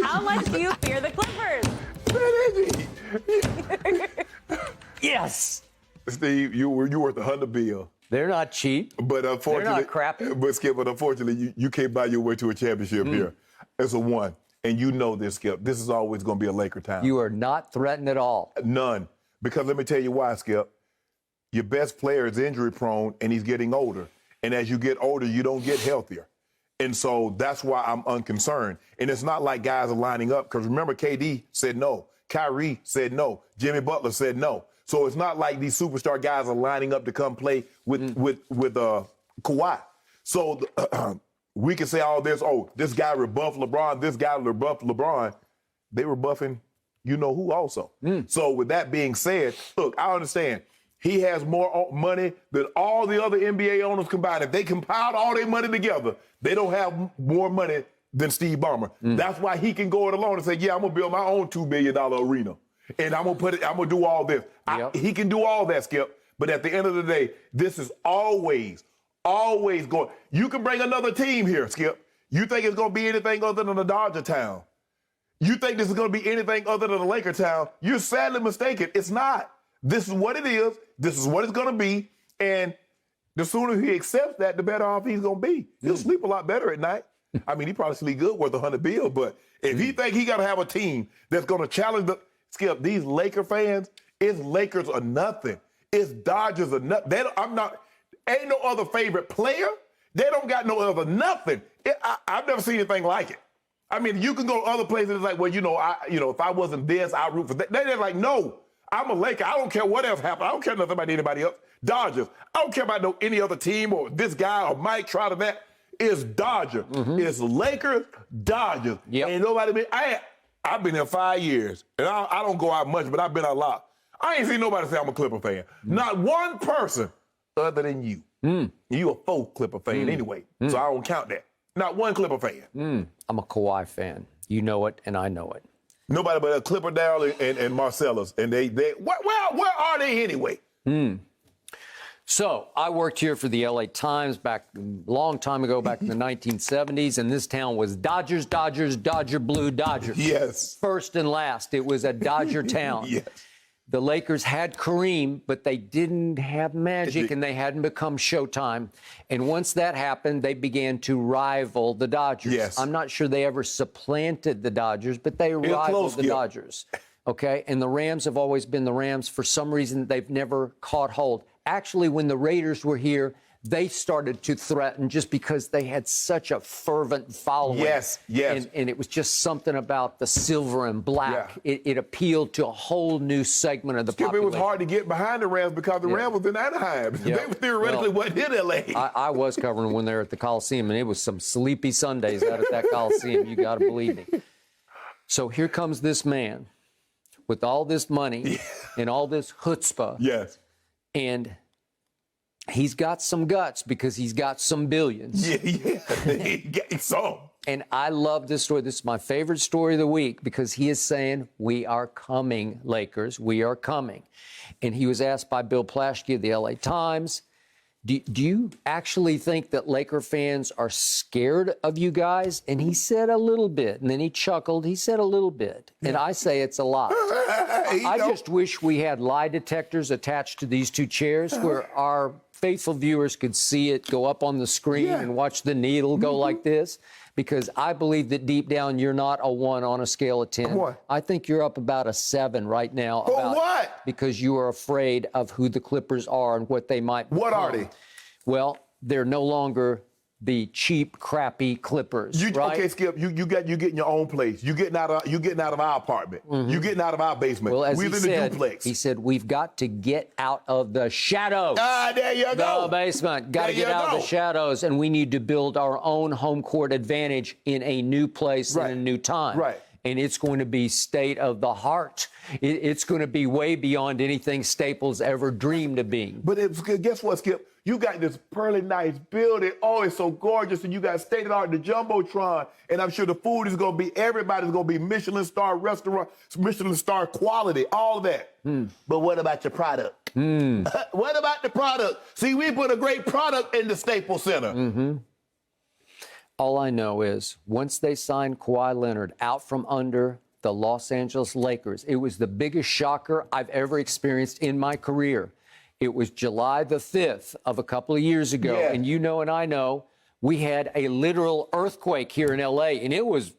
How much do you fear the Clippers? Yes. Steve, you worth $100 billion. They're not cheap. But unfortunately, they're not crappy. But Skip, unfortunately, you can't buy your way to a championship here. It's a one. And you know this, Skip. This is always going to be a Laker town. You are not threatened at all. None. Because let me tell you why, Skip. Your best player is injury prone and he's getting older. And as you get older, you don't get healthier. And so that's why I'm unconcerned. And it's not like guys are lining up. Because remember, KD said no. Kyrie said no. Jimmy Butler said no. So it's not like these superstar guys are lining up to come play with Kawhi. So we can say all this, this guy rebuffed LeBron, this guy rebuffed LeBron. They rebuffing you-know-who also. So with that being said, look, I understand. He has more money than all the other NBA owners combined. If they compiled all their money together, they don't have more money than Steve Ballmer. That's why he can go it alone and say, yeah, I'm going to build my own $2 billion arena. And I'm gonna do all this. He can do all that, Skip. But at the end of the day, this is always going. You can bring another team here, Skip. You think it's gonna be anything other than a Dodger town? You think this is gonna be anything other than a Laker town? You're sadly mistaken. It's not. This is what it is. This is what it's gonna be. And the sooner he accepts that, the better off he's gonna be. He'll sleep a lot better at night. I mean, he probably sleep good worth $100 billion. But if he think he gotta have a team that's gonna challenge Skip, these Laker fans, it's Lakers or nothing. It's Dodgers or nothing. Ain't no other favorite player. They don't got no other nothing. I've never seen anything like it. I mean, you can go to other places it's like, well, if I wasn't this, I'd root for that. They're like, no, I'm a Laker. I don't care what else happened. I don't care nothing about anybody else. Dodgers. I don't care about any other team or this guy or Mike Trout or that. It's Dodgers. It's Lakers, Dodgers. Ain't nobody I've been here 5 years, and I don't go out much, but I've been out a lot. I ain't seen nobody say I'm a Clipper fan. Not one person other than you. You a faux Clipper fan anyway, so I don't count that. Not one Clipper fan. I'm a Kawhi fan. You know it, and I know it. Nobody but a Clipper Down and Marcellus, and where are they anyway? So I worked here for the LA Times back a long time ago, back in the 1970s, and this town was Dodgers, Dodgers, Dodger Blue Dodgers. Yes. First and last, it was a Dodger town. Yes. The Lakers had Kareem, but they didn't have Magic, and they hadn't become Showtime. And once that happened, they began to rival the Dodgers. Yes. I'm not sure they ever supplanted the Dodgers, but they rivaled the Dodgers. Okay, and the Rams have always been the Rams. For some reason, they've never caught hold. Actually, when the Raiders were here, they started to threaten just because they had such a fervent following. Yes. And it was just something about the silver and black. It appealed to a whole new segment of the population. It was hard to get behind the Rams because the Rams was in Anaheim. They theoretically wasn't in L.A. I was covering when they were at the Coliseum, and it was some sleepy Sundays out at that Coliseum. You got to believe me. So here comes this man with all this money and all this chutzpah. Yes. And he's got some guts because he's got some billions. He got some. And I love this story. This is my favorite story of the week because he is saying, we are coming, Lakers. We are coming. And he was asked by Bill Plaschke of the LA Times, do you actually think that Laker fans are scared of you guys? And he said a little bit. And then he chuckled. He said a little bit. And I say it's a lot. I just wish we had lie detectors attached to these two chairs where our faithful viewers could see it go up on the screen and watch the needle go like this. Because I believe that deep down you're not a 1 on a scale of 10. What? I think you're up about a 7 right now. For what? Because you are afraid of who the Clippers are and what they might become. What are they? Well, they're no longer the cheap, crappy Clippers, right? Okay, Skip, you getting your own place. You getting out of our apartment. You getting out of our basement. Well, as we're in the duplex. He said, we've got to get out of the shadows. There you go. The basement. Got to get out of the shadows, and we need to build our own home court advantage in a new place in a new time. Right. And it's going to be state of the heart. It's going to be way beyond anything Staples ever dreamed of being. But guess what, Skip? You got this pearly nice building. Oh, it's so gorgeous. And you got state of the art, the Jumbotron. And I'm sure the food is going to be, everybody's going to be Michelin star restaurant, Michelin star quality, all of that. But what about your product? What about the product? See, we put a great product in the Staples Center. All I know is once they signed Kawhi Leonard out from under the Los Angeles Lakers, it was the biggest shocker I've ever experienced in my career. It was July the 5th of a couple of years ago, and you know and I know we had a literal earthquake here in L.A., and it was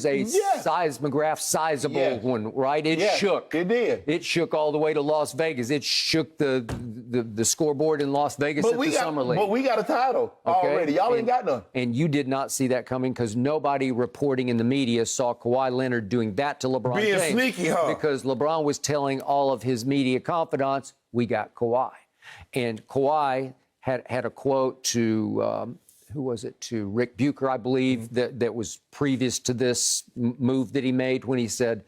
a seismograph sizable one, right? It shook. It did. It shook all the way to Las Vegas. It shook the scoreboard in Las Vegas at the Summer League. But we got a title already. Y'all ain't got none. And you did not see that coming because nobody reporting in the media saw Kawhi Leonard doing that to LeBron Being James. sneaky, huh? Because LeBron was telling all of his media confidants, we got Kawhi. And Kawhi had a quote to... who was it, to Rick Bucher, I believe, that was previous to this move that he made when he said,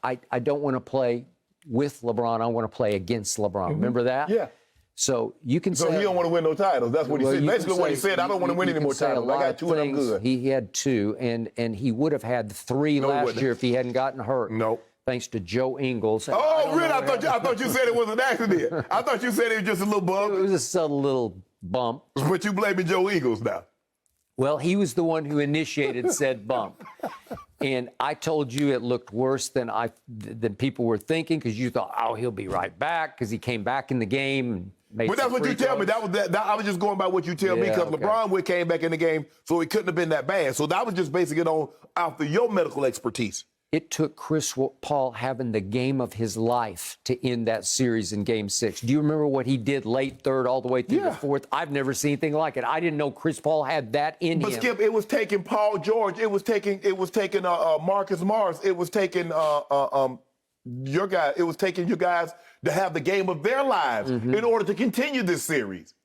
I don't want to play with LeBron, I want to play against LeBron. Remember that? Yeah. So you can say... So he don't want to win no titles. That's what he said. Basically what he said, I don't want to win any more titles. I got two and I'm good. He had two, and he would have had three last year if he hadn't gotten hurt. No. Thanks to Joe Ingles. Oh, really? I thought you said it was an accident. I thought you said it was just a little bump. It was a subtle little bump. But you blaming Joe Ingles now. Well, he was the one who initiated said bump. And I told you it looked worse than people were thinking because you thought, oh, he'll be right back because he came back in the game and made But that's what you tell me. I was just going by what you tell me because LeBron came back in the game, so it couldn't have been that bad. So that was just basically after your medical expertise. It took Chris Paul having the game of his life to end that series in Game 6. Do you remember what he did late third all the way through the fourth? I've never seen anything like it. I didn't know Chris Paul had that in him. But Skip, it was taking Paul George. It was taking Marcus Morris. It was taking your guy. It was taking you guys to have the game of their lives in order to continue this series.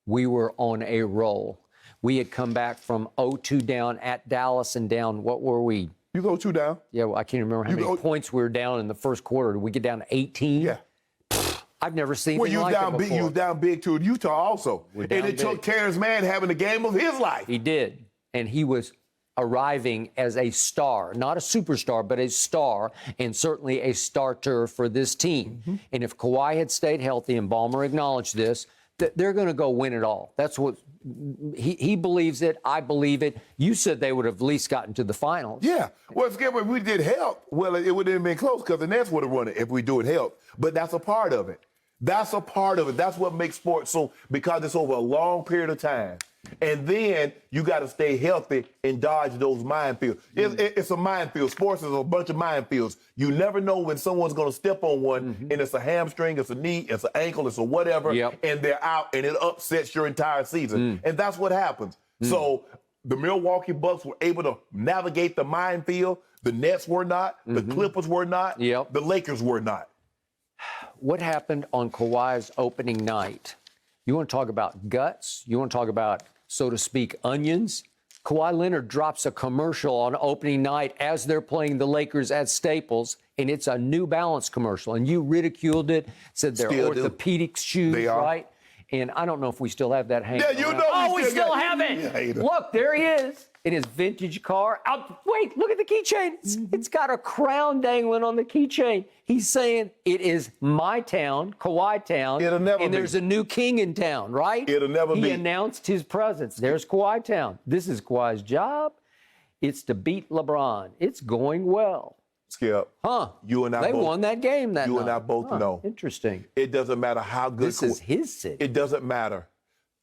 We were on a roll. We had come back from 0-2 down at Dallas and down, what were we? You go 2 down. Yeah, well, I can't remember how many points we were down in the first quarter. Did we get down to 18? Yeah. I've never seen anything like it before. You was down big to Utah also. And it took Terrence Mann having the game of his life. He did. And he was arriving as a star, not a superstar, but a star, and certainly a starter for this team. And if Kawhi had stayed healthy, and Ballmer acknowledged this, they're going to go win it all. That's what he believes it. I believe it. You said they would have at least gotten to the finals. Yeah. Well, Skip, if we did help, well, it wouldn't have been close because the Nets would have won it if we do it help. But that's a part of it. That's a part of it. That's what makes sports so, because it's over a long period of time. And then you got to stay healthy and dodge those minefields. It's a minefield. Sports is a bunch of minefields. You never know when someone's going to step on one, and it's a hamstring, it's a knee, it's an ankle, it's a whatever, and they're out, and it upsets your entire season. And that's what happens. So the Milwaukee Bucks were able to navigate the minefield. The Nets were not. The Clippers were not. The Lakers were not. What happened on Kawhi's opening night? You want to talk about guts? You want to talk about, so to speak, onions? Kawhi Leonard drops a commercial on opening night as they're playing the Lakers at Staples, and it's a New Balance commercial. And you ridiculed it, said they're orthopedic shoes, right? And I don't know if we still have that hanging. Yeah, you know. We still have it. Look, there he is in his vintage car. Wait, look at the keychain. It's got a crown dangling on the keychain. He's saying it is my town, Kawhi Town. It'll never be. And there's a new king in town, right? It'll never be. He announced his presence. There's Kawhi Town. This is Kawhi's job. It's to beat LeBron. It's going well. Skip. You and I they both won that game that night. You and I both know. Interesting. It doesn't matter how good. This is his city. It doesn't matter.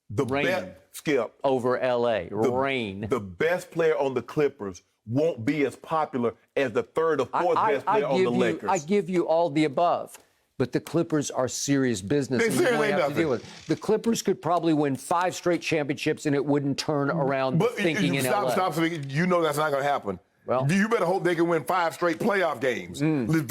The best, Skip. Over L.A. Rain. The best player on the Clippers won't be as popular as the third or fourth best player on the Lakers. I give you all the above. But the Clippers are serious business. They seriously have to deal with. The Clippers could probably win 5 straight championships and it wouldn't turn around thinking in LA. Stop. You know that's not going to happen. Well, you better hope they can win 5 straight playoff games.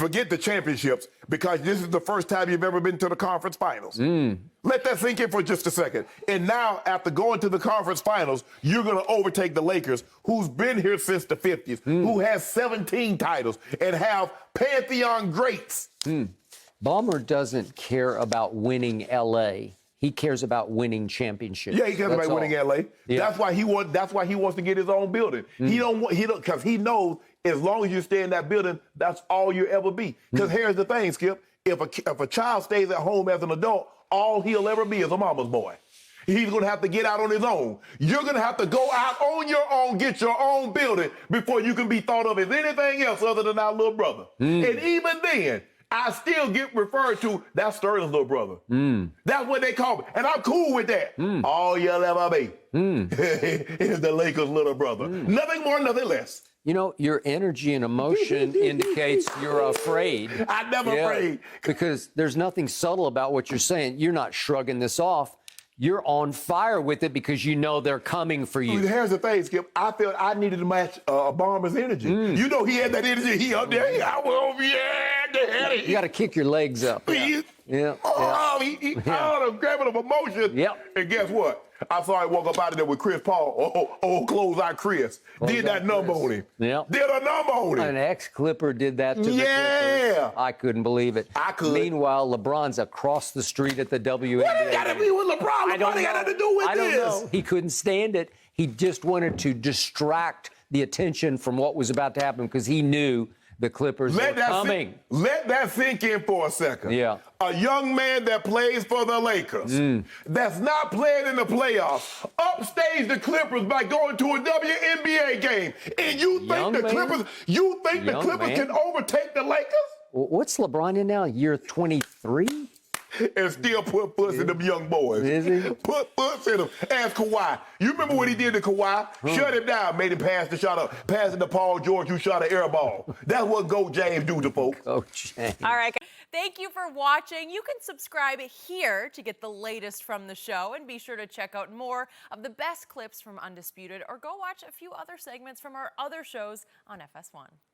Forget the championships, because this is the first time you've ever been to the conference finals. Let that sink in for just a second. And now, after going to the conference finals, you're going to overtake the Lakers, who's been here since the 50s, who has 17 titles, and have Pantheon greats. Ballmer doesn't care about winning L.A. He cares about winning championships. Yeah, he cares about winning LA. Yeah. That's why he wants to get his own building. Because he knows as long as you stay in that building, that's all you'll ever be. Because here's the thing, Skip. If a child stays at home as an adult, all he'll ever be is a mama's boy. he's going to have to get out on his own. You're going to have to go out on your own, get your own building before you can be thought of as anything else other than our little brother. And even then, I still get referred to, that's Sterling's little brother. That's what they call me. And I'm cool with that. All you'll ever be is the Lakers' little brother. Nothing more, nothing less. You know, your energy and emotion indicates you're afraid. I'm never afraid. Because there's nothing subtle about what you're saying. You're not shrugging this off. You're on fire with it because you know they're coming for you. Here's the thing, Skip. I felt I needed to match Ballmer's energy. You know he had that energy. He up there. I went over there. You got to kick your legs up. He the grabbing of emotion. Yep. And guess what? I saw him walk up out of there with Chris Paul. Close out Chris. Did that number on him. Yep. Did a number on him. An ex-Clipper did that to the Clippers. I couldn't believe it. I could. Meanwhile, LeBron's across the street at the WNBA. What did that to be with LeBron? LeBron got nothing to do with this. I don't know. He couldn't stand it. He just wanted to distract the attention from what was about to happen because he knew the Clippers were coming. Let that sink in for a second. Yeah. A young man that plays for the Lakers, that's not playing in the playoffs, upstage the Clippers by going to a WNBA game. And you think the Clippers can overtake the Lakers? What's LeBron in now? Year 23? And still put puss in them young boys. Is he? Put puss in them. Ask Kawhi. You remember what he did to Kawhi? Shut him down. Made him pass the shot up. Pass it to Paul George, who shot an air ball. That's what Go James do to folks. Oh, James. All right. Thank you for watching. You can subscribe here to get the latest from the show, and be sure to check out more of the best clips from Undisputed, or go watch a few other segments from our other shows on FS1.